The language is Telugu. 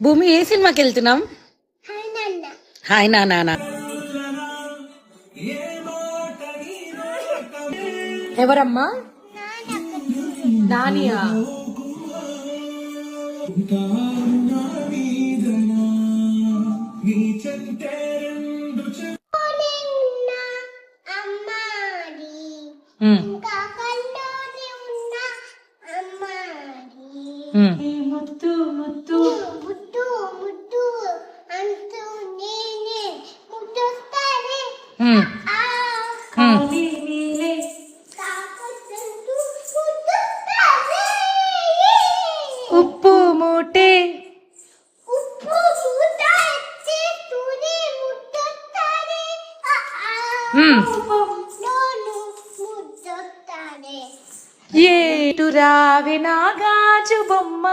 భూమి ఏ సినిమాకి వెళ్తున్నాం? హాయ్ నాన్న. ఎవరమ్మా? నానియా? ముద్దు ముద్దు ఉప్పు మూటే ఏటు రావే నా గాజు బొమ్మ.